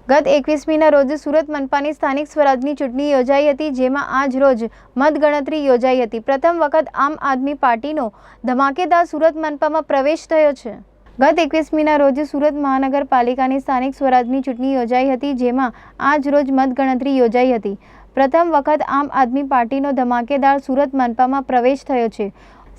ગત 21મીના રોજ સુરત મનપાની સ્થાનિક સ્વરાજની ચૂંટણી યોજાઈ હતી, જેમાં આજ રોજ મતગણતરી યોજાઈ હતી। પ્રથમ વખત આમ આદમી પાર્ટીનો ધમાકેદાર સુરત મનપામાં પ્રવેશ થયો છે। ગત 21મીના રોજ સુરત મહાનગરપાલિકાની સ્થાનિક સ્વરાજની ચૂંટણી યોજાઈ હતી, જેમાં આજ રોજ મતગણતરી યોજાઈ હતી। પ્રથમ વખત આમ આદમી પાર્ટીનો ધમાકેદાર સુરત મનપામાં પ્રવેશ થયો છે।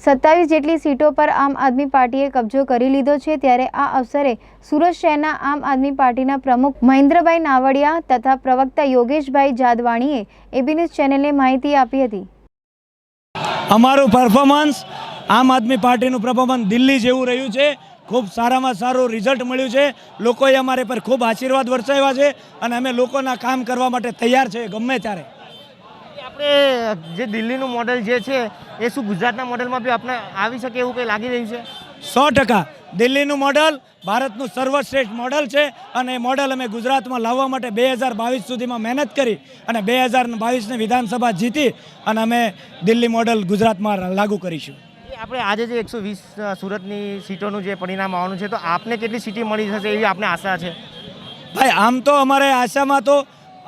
27 જેટલી સીટો પર આમ આદમી પાર્ટીએ કબજો કરી લીધો છે। ત્યારે આ અવસરે સુરત શહેરના આમ આદમી પાર્ટીના પ્રમુખ મહેન્દ્રભાઈ નાવડિયા તથા પ્રવક્તા યોગેશભાઈ જાદવાણીએ એબી ન્યૂઝ ચેનલને માહિતી આપી હતી। અમારું પરફોર્મન્સ આમ આદમી પાર્ટીનું પરફોર્મન્સ દિલ્હી જેવું રહ્યું છે। ખૂબ સારામાં સારું રિઝલ્ટ મળ્યું છે। લોકોએ અમારે પર ખૂબ આશીર્વાદ વરસાવ્યા છે અને અમે લોકોના કામ કરવા માટે તૈયાર છે ગમે ત્યારે। આપણે જે દિલ્હીનું મોડેલ જે છે એ શું ગુજરાતના મોડેલમાં બી આપણે આવી શકે એવું કંઈ લાગી રહ્યું છે? 100% દિલ્હીનું મોડલ ભારતનું સર્વશ્રેષ્ઠ મોડલ છે અને એ મોડલ અમે ગુજરાતમાં લાવવા માટે 2022 સુધીમાં મહેનત કરી અને 2022ની વિધાનસભા જીતી અને અમે દિલ્હી મોડલ ગુજરાતમાં લાગુ કરીશું। આપણે આજે જે 120 સુરતની સીટોનું જે પરિણામ આવવાનું છે, તો આપને કેટલી સીટી મળી થશે એવી આપને આશા છે? ભાઈ, આમ તો અમારે આશામાં તો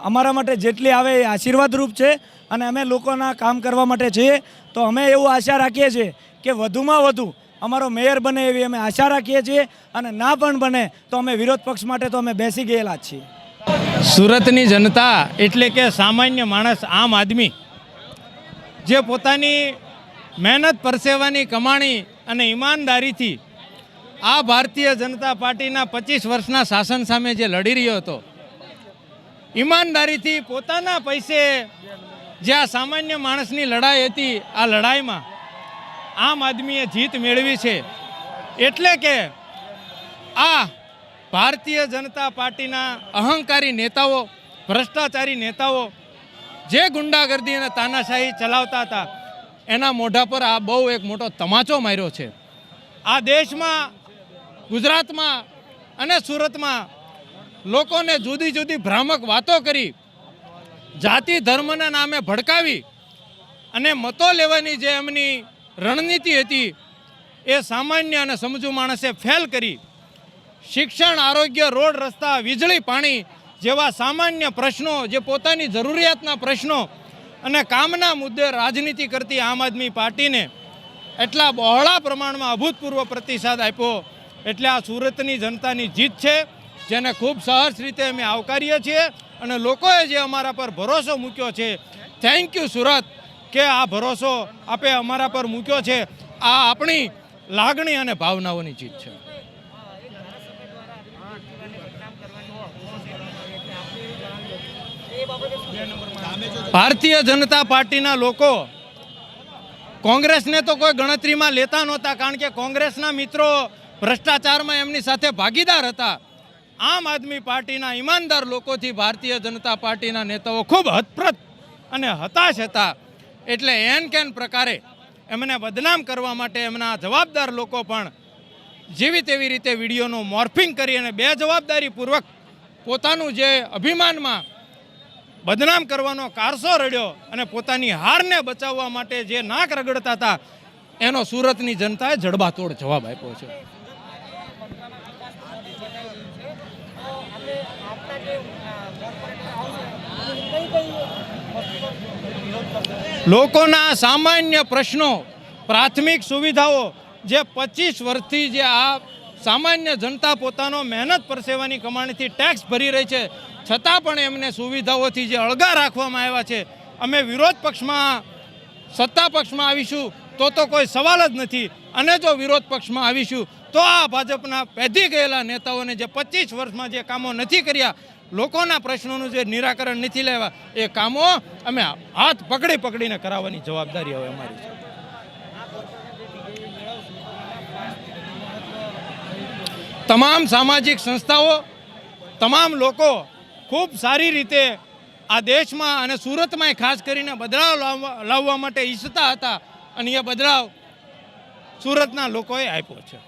અમારા માટે જેટલી આવે એ આશીર્વાદરૂપ છે અને અમે લોકોના કામ કરવા માટે છીએ। તો અમે એવું આશા રાખીએ છીએ કે વધુમાં વધુ અમારો મેયર બને એવી અમે આશા રાખીએ છીએ અને ના પણ બને તો અમે વિરોધ પક્ષ માટે તો અમે બેસી ગયેલા જ છીએ। સુરતની જનતા એટલે કે સામાન્ય માણસ આમ આદમી જે પોતાની મહેનત પરસેવાની કમાણી અને ઈમાનદારીથી આ ભારતીય જનતા પાર્ટીના 25 વર્ષના શાસન સામે જે લડી રહ્યો હતો, ઈમાનદારીથી પોતાના પૈસે જે આ સામાન્ય માણસની લડાઈ હતી, આ લડાઈમાં આમ આદમીએ જીત મેળવી છે। એટલે કે આ ભારતીય જનતા પાર્ટીના અહંકારી નેતાઓ, ભ્રષ્ટાચારી નેતાઓ જે ગુંડાગર્દી અને તાનાશાહી ચલાવતા હતા, એના મોઢા પર આ બહુ એક મોટો તમાચો માર્યો છે। આ દેશમાં, ગુજરાતમાં અને સુરતમાં લોકોને જુદી જુદી ભ્રામક વાતો કરી, જાતિ ધર્મના નામે ભડકાવી અને મતો લેવાની જે એમની રણનીતિ હતી એ સામાન્ય અને સમજુ માણસે ફેલ કરી। શિક્ષણ, આરોગ્ય, રોડ રસ્તા, વીજળી, પાણી જેવા સામાન્ય પ્રશ્નો, જે પોતાની જરૂરિયાતના પ્રશ્નો અને કામના મુદ્દે રાજનીતિ કરતી આમ આદમી પાર્ટીને એટલા બહોળા પ્રમાણમાં અભૂતપૂર્વ પ્રતિસાદ આપ્યો। એટલે આ સુરતની જનતાની જીત છે, જેને ખૂબ સહજ રીતે અમે આવકારીએ છીએ અને લોકોએ જે અમારા પર ભરોસો મૂક્યો છે, થેન્ક યુ સુરત કે આ ભરોસો આપે અમારા પર મૂક્યો છે। આ આપણી લાગણી અને ભાવનાઓની જીત છે। ભારતીય જનતા પાર્ટીના લોકો કોંગ્રેસને તો કોઈ ગણતરીમાં લેતા નહોતા, કારણ કે કોંગ્રેસના મિત્રો ભ્રષ્ટાચારમાં એમની સાથે ભાગીદાર હતા। આમ આદમી પાર્ટીના ઈમાનદાર લોકોથી ભારતીય જનતા પાર્ટીના નેતાઓ ખૂબ હતપ્રત અને હતાશ હતા। એટલે એન કેન પ્રકારે એમને બદનામ કરવા માટે એમના જવાબદાર લોકો પણ જેવી તેવી રીતે વિડીયોનું મોર્ફિંગ કરી અને બેજવાબદારીપૂર્વક પોતાનું જે અભિમાનમાં બદનામ કરવાનો કારસો રડ્યો અને પોતાની હારને બચાવવા માટે જે નાક રગડતા હતા, એનો સુરતની જનતાએ જડબાતોડ જવાબ આપ્યો છે। લોકોના સામાન્ય પ્રશ્નો, પ્રાથમિક સુવિધાઓ જે 25 વર્ષથી જે આ સામાન્ય જનતા પોતાનો મહેનત પરસેવાની કમાણીથી ટેક્સ ભરી રહી છે, છતાં પણ એમને સુવિધાઓથી જે અળગા રાખવામાં આવ્યા છે। અમે વિરોધ પક્ષમાં, સત્તા પક્ષમાં આવીશું તો કોઈ સવાલ જ નથી, અને જો વિરોધ પક્ષમાં આવીશું તો આ ભાજપના પેધી ગયેલા નેતાઓને જે 25 વર્ષમાં જે કામો નથી કર્યા, લોકોના પ્રશ્નોનું જે નિરાકરણ નથી લેવા, એ કામો અમે હાથ પકડીને કરાવવાની જવાબદારી હવે અમારી છે। તમામ સામાજિક સંસ્થાઓ, તમામ લોકો ખૂબ સારી રીતે આ દેશમાં અને સુરતમાં ખાસ કરીને બદલાવ લાવવા માટે ઈચ્છતા હતા અને એ બદલાવ સુરતના લોકોએ આપ્યો છે।